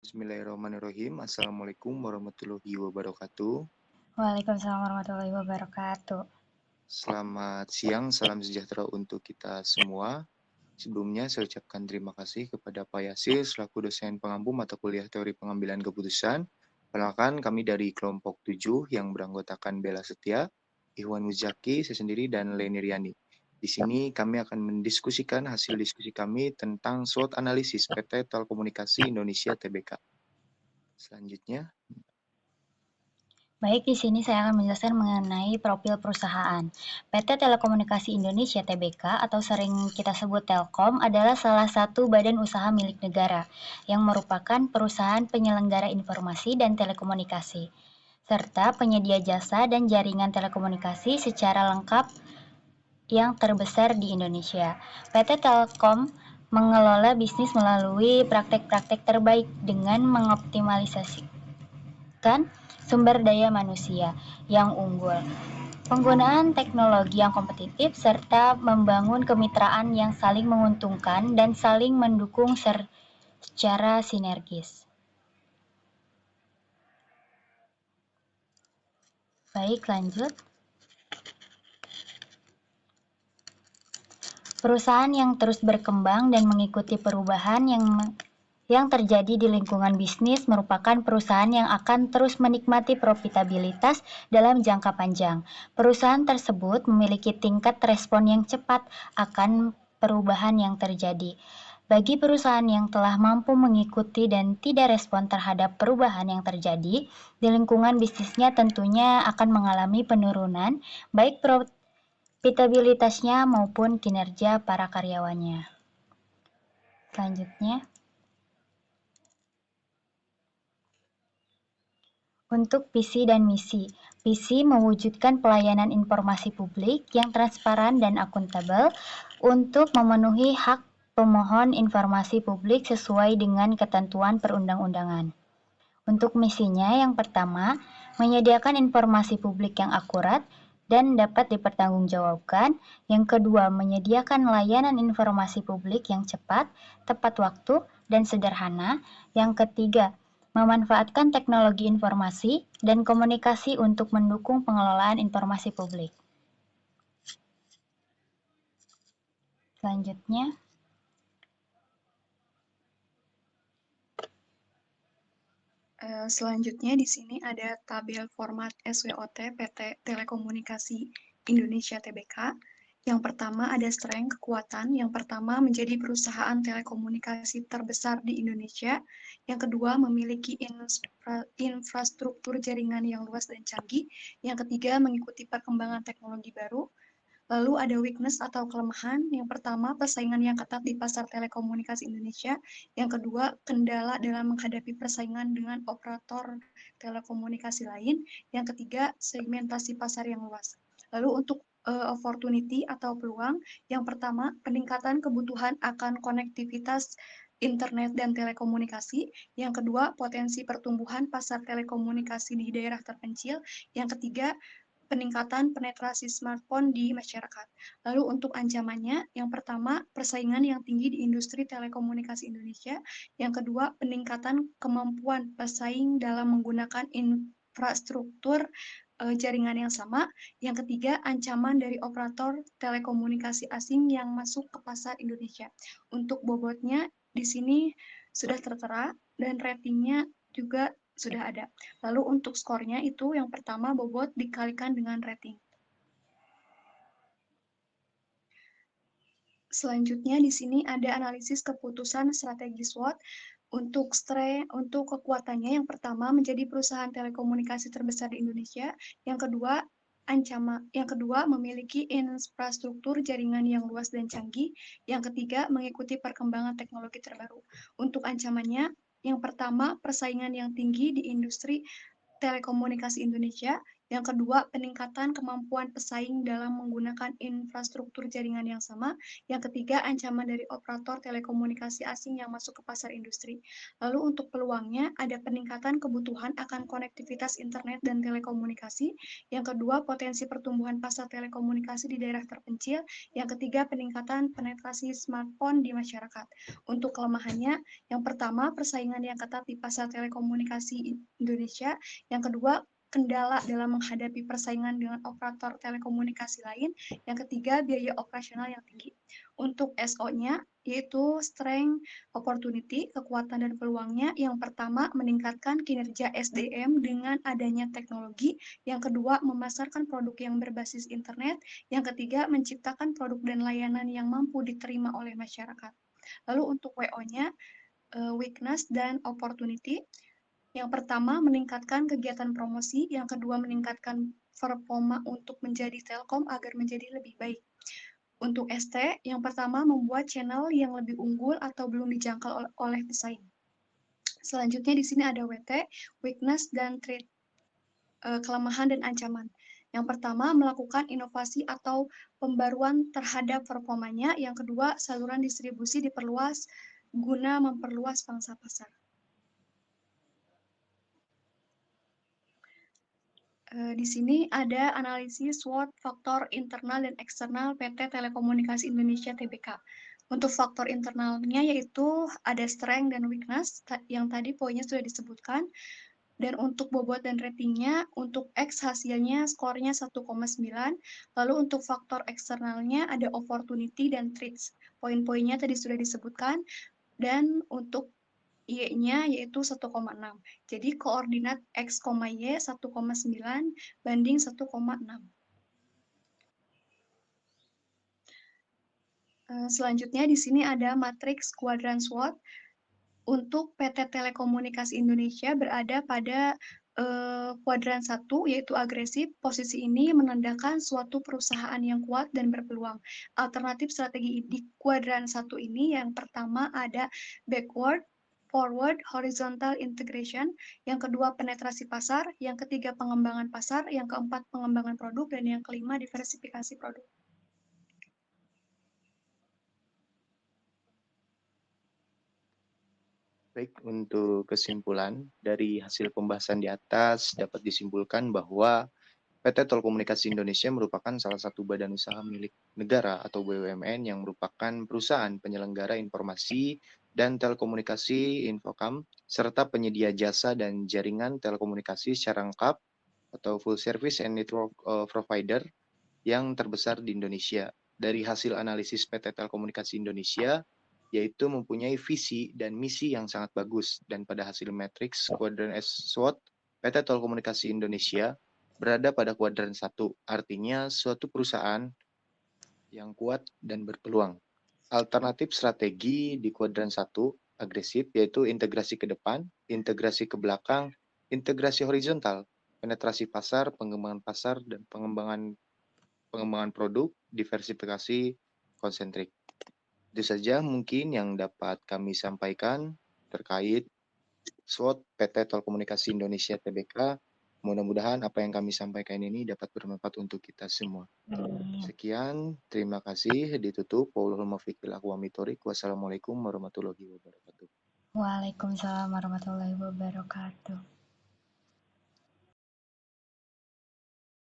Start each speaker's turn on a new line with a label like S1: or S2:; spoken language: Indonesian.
S1: Bismillahirrahmanirrahim. Assalamualaikum warahmatullahi wabarakatuh.
S2: Waalaikumsalam warahmatullahi wabarakatuh.
S1: Selamat siang, salam sejahtera untuk kita semua. Sebelumnya saya ucapkan terima kasih kepada Pak Yasir selaku dosen pengampu mata kuliah teori pengambilan keputusan. Perkenalkan kami dari kelompok 7 yang beranggotakan Bella Setia, Ikhwan Muzaki, saya sendiri, dan Leni Riani. Di sini kami akan mendiskusikan hasil diskusi kami tentang SWOT analisis PT Telekomunikasi Indonesia Tbk. Selanjutnya,
S2: Baik, di sini saya akan menjelaskan mengenai profil perusahaan. PT Telekomunikasi Indonesia Tbk atau sering kita sebut Telkom adalah salah satu badan usaha milik negara yang merupakan perusahaan penyelenggara informasi dan telekomunikasi serta penyedia jasa dan jaringan telekomunikasi secara lengkap yang terbesar di Indonesia. PT Telkom mengelola bisnis melalui praktek-praktek terbaik dengan mengoptimalisasikan sumber daya manusia yang unggul, penggunaan teknologi yang kompetitif, serta membangun kemitraan yang saling menguntungkan dan saling mendukung secara sinergis. Baik, lanjut. Perusahaan yang terus berkembang dan mengikuti perubahan yang terjadi di lingkungan bisnis merupakan perusahaan yang akan terus menikmati profitabilitas dalam jangka panjang. Perusahaan tersebut memiliki tingkat respon yang cepat akan perubahan yang terjadi. Bagi perusahaan yang telah mampu mengikuti dan tidak respon terhadap perubahan yang terjadi di lingkungan bisnisnya tentunya akan mengalami penurunan baik profitabilitasnya maupun kinerja para karyawannya. Selanjutnya, untuk visi dan misi. Visi mewujudkan pelayanan informasi publik yang transparan dan akuntabel untuk memenuhi hak pemohon informasi publik sesuai dengan ketentuan perundang-undangan. Untuk misinya, yang pertama, menyediakan informasi publik yang akurat dan dapat dipertanggungjawabkan. Yang kedua, menyediakan layanan informasi publik yang cepat, tepat waktu, dan sederhana. Yang ketiga, memanfaatkan teknologi informasi dan komunikasi untuk mendukung pengelolaan informasi publik. Selanjutnya,
S3: Selanjutnya di sini ada tabel format SWOT PT Telekomunikasi Indonesia Tbk. Yang pertama ada strength, kekuatan. Yang pertama menjadi perusahaan telekomunikasi terbesar di Indonesia. Yang kedua memiliki infrastruktur jaringan yang luas dan canggih. Yang ketiga mengikuti perkembangan teknologi baru. Lalu ada weakness atau kelemahan. Yang pertama, persaingan yang ketat di pasar telekomunikasi Indonesia. Yang kedua, kendala dalam menghadapi persaingan dengan operator telekomunikasi lain. Yang ketiga, segmentasi pasar yang luas. Lalu untuk opportunity atau peluang, yang pertama, peningkatan kebutuhan akan konektivitas internet dan telekomunikasi. Yang kedua, potensi pertumbuhan pasar telekomunikasi di daerah terpencil. Yang ketiga, peningkatan penetrasi smartphone di masyarakat. Lalu untuk ancamannya, yang pertama, persaingan yang tinggi di industri telekomunikasi Indonesia. Yang kedua, peningkatan kemampuan pesaing dalam menggunakan infrastruktur jaringan yang sama. Yang ketiga, ancaman dari operator telekomunikasi asing yang masuk ke pasar Indonesia. Untuk bobotnya, di sini sudah tertera dan ratingnya juga sudah ada. Lalu untuk skornya itu yang pertama bobot dikalikan dengan rating. Selanjutnya di sini ada analisis keputusan strategi SWOT. Untuk kekuatannya yang pertama menjadi perusahaan telekomunikasi terbesar di Indonesia. Yang kedua memiliki infrastruktur jaringan yang luas dan canggih. Yang ketiga mengikuti perkembangan teknologi terbaru. Untuk ancamannya yang pertama persaingan yang tinggi di industri telekomunikasi Indonesia. Yang kedua, peningkatan kemampuan pesaing dalam menggunakan infrastruktur jaringan yang sama. Yang ketiga, ancaman dari operator telekomunikasi asing yang masuk ke pasar industri. Lalu untuk peluangnya, ada peningkatan kebutuhan akan konektivitas internet dan telekomunikasi. Yang kedua, potensi pertumbuhan pasar telekomunikasi di daerah terpencil. Yang ketiga, peningkatan penetrasi smartphone di masyarakat. Untuk kelemahannya, yang pertama, persaingan yang ketat di pasar telekomunikasi Indonesia. Yang kedua, kendala dalam menghadapi persaingan dengan operator telekomunikasi lain. Yang ketiga, biaya operasional yang tinggi. Untuk SO-nya, yaitu strength, opportunity, kekuatan dan peluangnya. Yang pertama, meningkatkan kinerja SDM dengan adanya teknologi. Yang kedua, memasarkan produk yang berbasis internet. Yang ketiga, menciptakan produk dan layanan yang mampu diterima oleh masyarakat. Lalu untuk WO-nya, weakness dan opportunity. Yang pertama, meningkatkan kegiatan promosi. Yang kedua, meningkatkan performa untuk menjadi Telkom agar menjadi lebih baik. Untuk ST, yang pertama, membuat channel yang lebih unggul atau belum dijangkau oleh pesaing. Selanjutnya di sini ada WT, weakness dan threat, kelemahan dan ancaman. Yang pertama, melakukan inovasi atau pembaruan terhadap performanya. Yang kedua, saluran distribusi diperluas guna memperluas pangsa pasar. Di sini ada analisis SWOT faktor internal dan eksternal PT Telekomunikasi Indonesia Tbk. Untuk faktor internalnya yaitu ada strength dan weakness yang tadi poinnya sudah disebutkan. Dan untuk bobot dan ratingnya, untuk X hasilnya skornya 1,9. Lalu untuk faktor eksternalnya ada opportunity dan threats. Poin-poinnya tadi sudah disebutkan. Dan untuk Y-nya yaitu 1,6. Jadi koordinat X, Y 1,9 banding 1,6. Selanjutnya di sini ada matriks kuadran SWOT. Untuk PT Telekomunikasi Indonesia berada pada kuadran 1, yaitu agresif. Posisi ini menandakan suatu perusahaan yang kuat dan berpeluang. Alternatif strategi di kuadran 1 ini yang pertama ada backward, forward, horizontal integration, yang kedua penetrasi pasar, yang ketiga pengembangan pasar, yang keempat pengembangan produk, dan yang kelima diversifikasi produk.
S1: Baik, untuk kesimpulan dari hasil pembahasan di atas dapat disimpulkan bahwa PT Telekomunikasi Indonesia merupakan salah satu badan usaha milik negara atau BUMN yang merupakan perusahaan penyelenggara informasi dan telekomunikasi Infocom serta penyedia jasa dan jaringan telekomunikasi secara lengkap atau full service and network provider yang terbesar di Indonesia. Dari hasil analisis PT Telekomunikasi Indonesia, yaitu mempunyai visi dan misi yang sangat bagus. Dan pada hasil matriks kuadran SWOT, PT Telekomunikasi Indonesia berada pada kuadran 1, artinya suatu perusahaan yang kuat dan berpeluang. Alternatif strategi di kuadran 1, agresif, yaitu integrasi ke depan, integrasi ke belakang, integrasi horizontal, penetrasi pasar, dan pengembangan produk, diversifikasi, konsentrik. Itu saja mungkin yang dapat kami sampaikan terkait SWOT PT Telekomunikasi Indonesia Tbk. Mudah-mudahan apa yang kami sampaikan ini dapat bermanfaat untuk kita semua. Sekian, terima kasih. Ditutup. Wassalamualaikum warahmatullahi wabarakatuh.
S2: Waalaikumsalam warahmatullahi wabarakatuh.